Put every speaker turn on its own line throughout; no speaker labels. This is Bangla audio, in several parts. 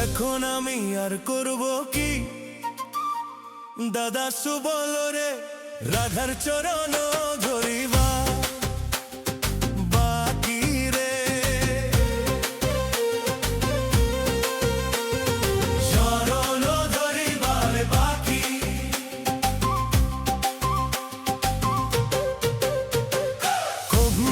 এখন আমি আর করব কি দাদা সুবল রে, রাধার চরণ ধরিবা বাকি রে। চরণ ধরিবার বাকি, কবু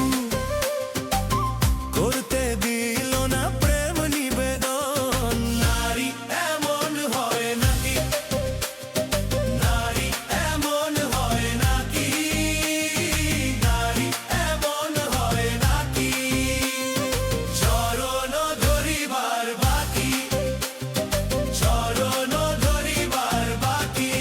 করতে দিল না প্রেম নিবেদন। নারী এমন হয় নাকি, নারী এমন হয় নাকি, নারী এমন হয় নাকি। চরণ ধরিবার বাকি, চরণ ধরিবার বাকি।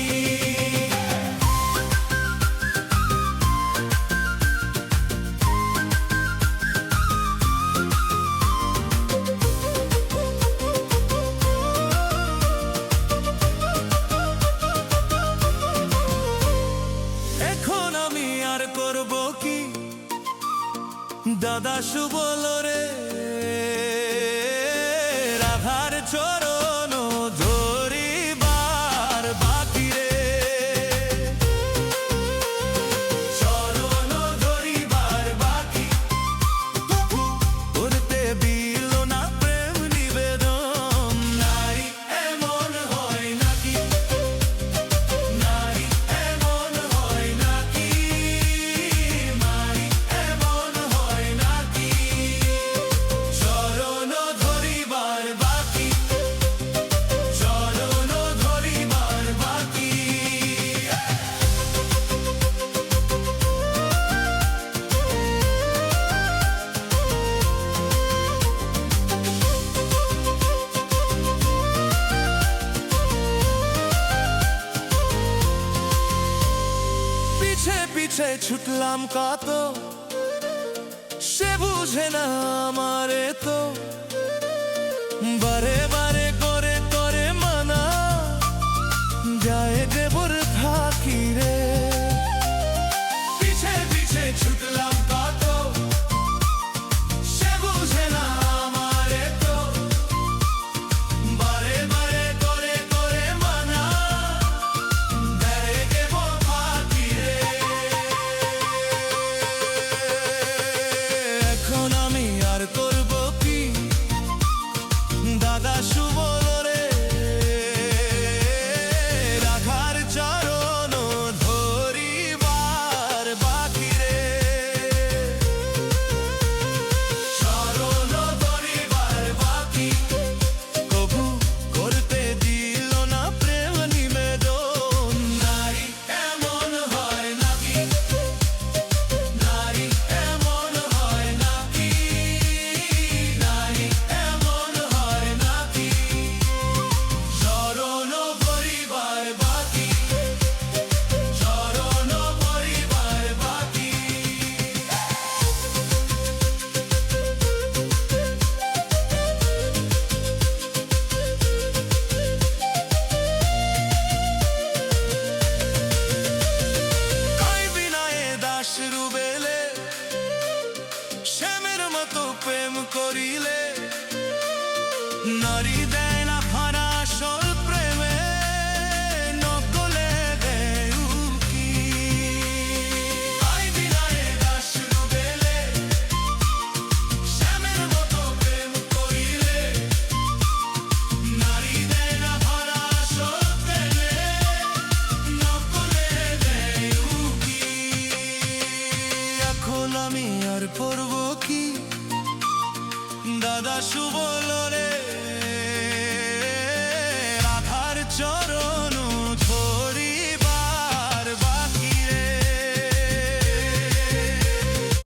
এখন আমি আর করব কি দাদা সুবল রে, রাধার চরণ ধরিবার বাকি রে। চরণ ধরিবার বাকি, করতে দিল না প্রেম নিবেদন। নারী এমন হয় নাকি, নারী এমন হয় নাকি, নারী এমন হয় নাকি। চরণ ধরিবার বাকি, চরণ ধরিবার বাকি। পিছে পিছে ছুটলাম কত, সে বুঝে না আমারে তো। বারে বারে করে করে মানা, যায় দেবর থাকি রে। পিছে পিছে ছুটলাম কত, সে বুঝে না আমারে তো। বারে বারে করে করে মানা, যায় দেবর থাকি রে। এখন আমি আর করব কি দাদা সুবল রে, রাধার চরণ ধরিবার বাকি রে। চরণ ধরিবার বাকি, কবু করতে দিল না প্রেম নিবেদন। নারী এমন হয় নাকি, নারী এমন হয় নাকি, নারী এমন হয় নাকি। চরণ ধরিবার বাকি, চরণ ধরিবার বাকি। কই বিনয়ে দাস রুবেলে, শ্যামের মতো প্রেম করিলে। নারী দেয় না ভাড়া আসল প্রেমে, নকলে দেয় উকি। কই বিনয়ে দাস রুবেলে, শ্যামের মতো প্রেম করিলে। নারী দেয় না ভাড়া আসল প্রেমে, নকলে দেয় উকি। এখন আমি আর করব কি দাদা শুভ